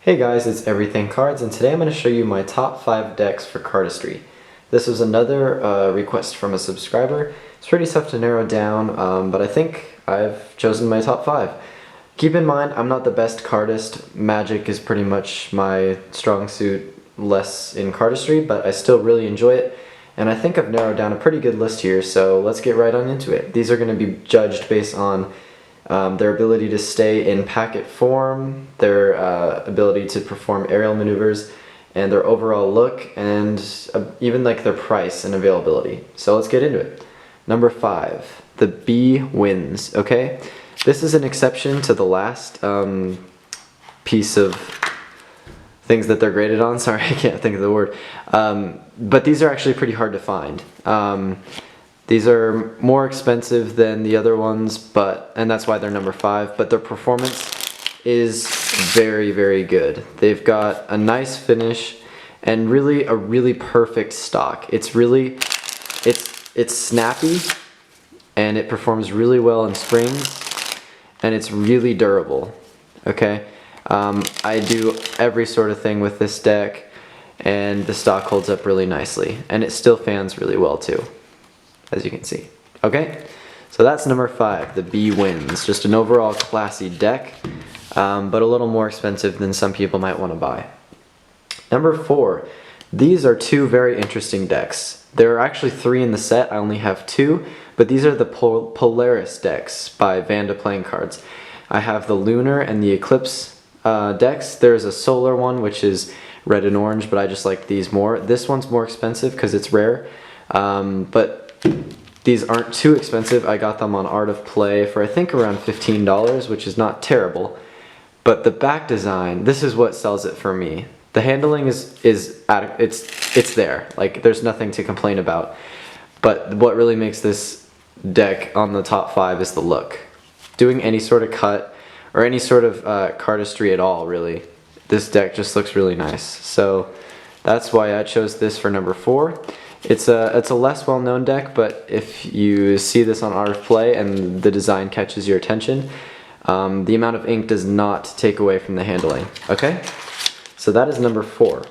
Hey guys, it's Everything Cards, and today I'm going to show you my top 5 decks for Cardistry. This was another request from a subscriber. It's pretty tough to narrow down, but I think I've chosen my top 5. Keep in mind, I'm not the best cardist. Magic is pretty much my strong suit, less in Cardistry, but I still really enjoy it. And I think I've narrowed down a pretty good list here, so let's get right on into it. These are going to be judged based on their ability to stay in packet form, their ability to perform aerial maneuvers, and their overall look, and even like their price and availability. So let's get into it. Number 5, the B wins, okay? This is an exception to the last piece of things that they're graded on. Sorry, I can't think of the word. But these are actually pretty hard to find. These are more expensive than the other ones, and that's why they're number 5, but their performance is very, very good. They've got a nice finish and really a really perfect stock. It's snappy and it performs really well in springs and it's really durable, okay? I do every sort of thing with this deck and the stock holds up really nicely and it still fans really well too, as you can see. Okay, so that's number 5, the B wins. Just an overall classy deck, but a little more expensive than some people might want to buy. Number 4, these are 2 very interesting decks. There are actually 3 in the set, I only have 2, but these are the Polaris decks by Vanda Playing Cards. I have the Lunar and the Eclipse decks. There's a solar one which is red and orange, but I just like these more. This one's more expensive because it's rare, but these aren't too expensive. I got them on Art of Play for I think around $15, which is not terrible. But the back design, this is what sells it for me. The handling it's there. Like there's nothing to complain about. But what really makes this deck on the top 5 is the look. Doing any sort of cut or any sort of cardistry at all, really, this deck just looks really nice. So that's why I chose this for number 4. It's a less well-known deck, but if you see this on Art of Play and the design catches your attention, the amount of ink does not take away from the handling. Okay, so that is number 4.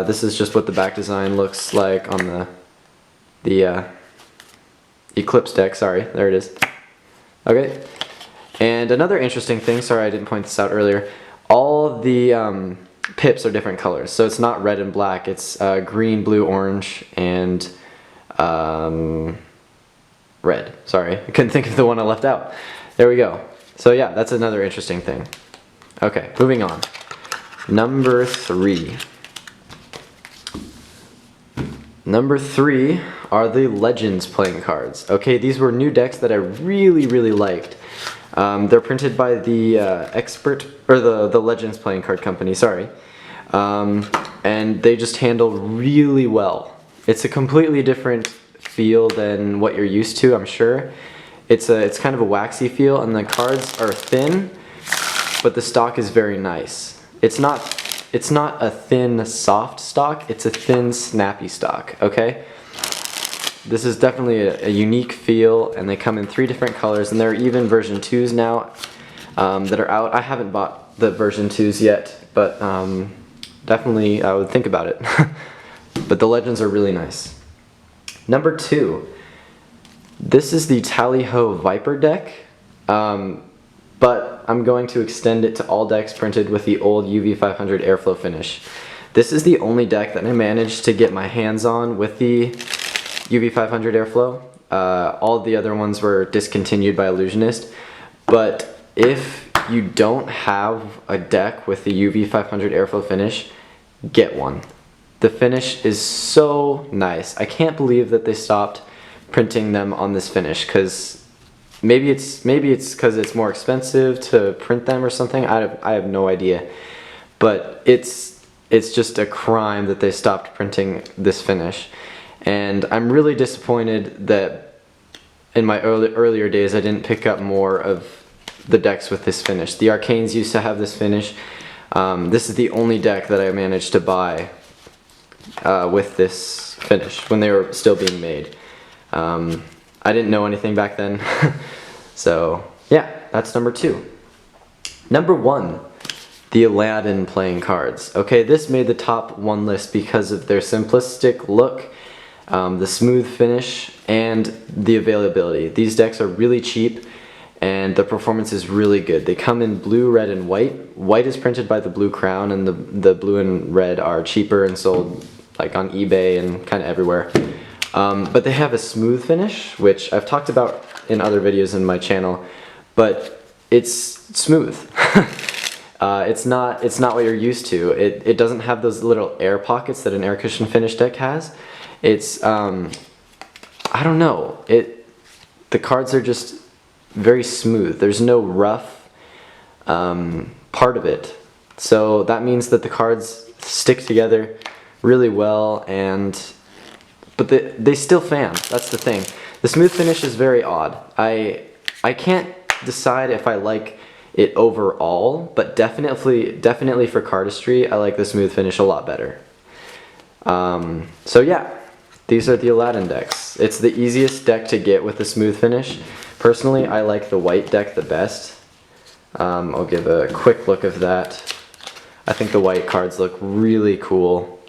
This is just what the back design looks like on the Eclipse deck. Sorry, there it is. Okay, and another interesting thing. Sorry, I didn't point this out earlier. All the pips are different colors, so it's not red and black, it's green, blue, orange, and red. Sorry, I couldn't think of the one I left out. There we go. So yeah, that's another interesting thing. Okay, moving on. Number 3. Number 3 are the Legends Playing Cards. Okay, these were new decks that I really, really liked. They're printed by the the Legends Playing Card Company, sorry. And they just handle really well. It's a completely different feel than what you're used to, I'm sure. It's kind of a waxy feel, and the cards are thin, but the stock is very nice. It's not a thin, soft stock, it's a thin, snappy stock, okay? This is definitely a unique feel, and they come in 3 different colors, and there are even version 2s now that are out. I haven't bought the version 2s yet, but definitely I would think about it. But the Legends are really nice. Number 2, this is the Tally-Ho Viper deck, but I'm going to extend it to all decks printed with the old UV500 Airflow finish. This is the only deck that I managed to get my hands on with the UV500 Airflow. All the other ones were discontinued by Illusionist, but if you don't have a deck with the UV500 Airflow finish, get one. The finish is so nice. I can't believe that they stopped printing them on this finish, because maybe it's because it's more expensive to print them or something. I have no idea, but it's just a crime that they stopped printing this finish. And I'm really disappointed that in my earlier days I didn't pick up more of the decks with this finish. The Arcanes used to have this finish. This is the only deck that I managed to buy with this finish when they were still being made. I didn't know anything back then. So yeah, that's number 2. Number 1, the Aladdin playing cards. Okay, this made the top 1 list because of their simplistic look, the smooth finish, and the availability. These decks are really cheap and the performance is really good. They come in blue, red, and white. White is printed by the Blue Crown, and the blue and red are cheaper and sold like on eBay and kind of everywhere. But they have a smooth finish, which I've talked about in other videos in my channel, but it's smooth. It's not what you're used to. It doesn't have those little air pockets that an air cushion finish deck has. It's I don't know. The cards are just very smooth. There's no rough part of it. So that means that the cards stick together really well, but they still fan. That's the thing. The smooth finish is very odd. I can't decide if I like it overall, but definitely for Cardistry, I like the smooth finish a lot better. So yeah, these are the Aladdin decks. It's the easiest deck to get with the smooth finish. Personally, I like the white deck the best. I'll give a quick look of that. I think the white cards look really cool,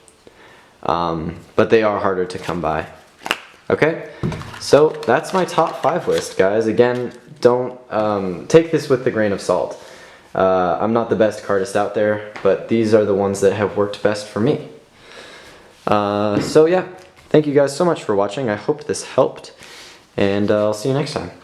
but they are harder to come by. Okay, so that's my top 5 list, guys. Again, don't take this with a grain of salt. I'm not the best cardist out there, but these are the ones that have worked best for me. So yeah, thank you guys so much for watching. I hope this helped, and I'll see you next time.